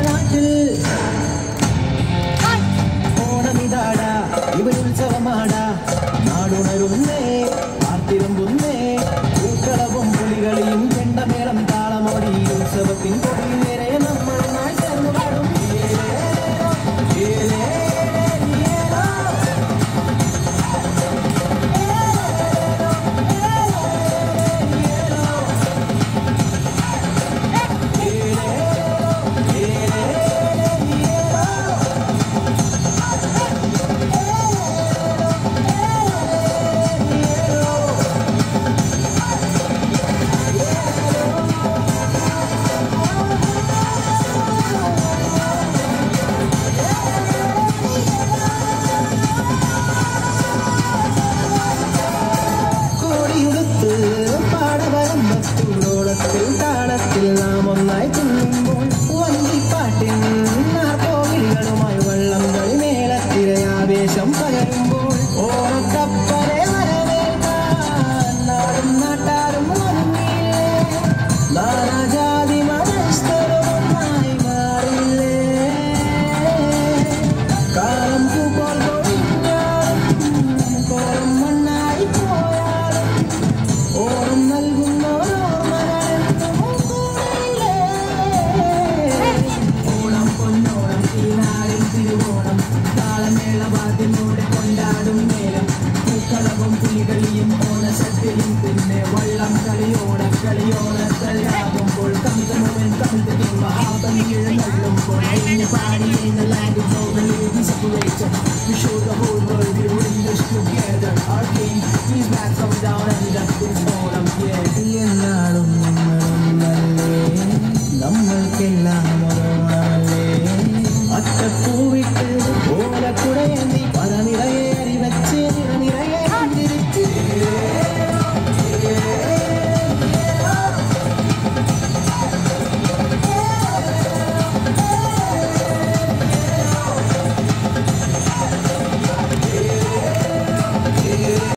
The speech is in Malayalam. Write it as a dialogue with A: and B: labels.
A: നാട്ടിൽ ഓണമിതാടാ ഇവരുത്സവമാടാ നാടുണരുന്നേ ആർത്തിരമ്പുന്നേ പൂക്കളവും പുലികളിയും ചെണ്ടമേളം താളമോടി ഉത്സവത്തിൻ കൊടി നേരെ നമ്മൾ ചേർന്നു പാടും താളത്തിൽ നാം ഒന്നായി തുള്ളുമ്പോൾ വണ്ടിപ്പാട്ടിൻ നാർക്കോവിളികളുമായി വള്ളം കളി മേളത്തിരയാവേശം പകരുമ്പോൾ ഓണക്കപ്പലെ വരവേൽക്കാൻ നാടും നാട്ടാരും ഒരുങ്ങിയില്ലേ നാനാജാതി മതസ്ഥരൊന്നായി മാറില്ലേ കാലം പൂക്കോൾ കൊഴിഞ്ഞാലും കോളം മണ്ണായി പോയാലും ഓണം നൽകുന്നവരോ തിരുവോണം താളമേളവാദ്യമോടെ കൊണ്ടാടും നേരം പൂക്കളവും പുലികളിയും ഓണസദ്യയും പിന്നെ വള്ളം കളിയോണത്തലാകുമ്പോൾ കമിതമുള്ളുമ്പോൾ പാടി separation we show the whole world we were in this together our king he's back from down and up this autumn yeah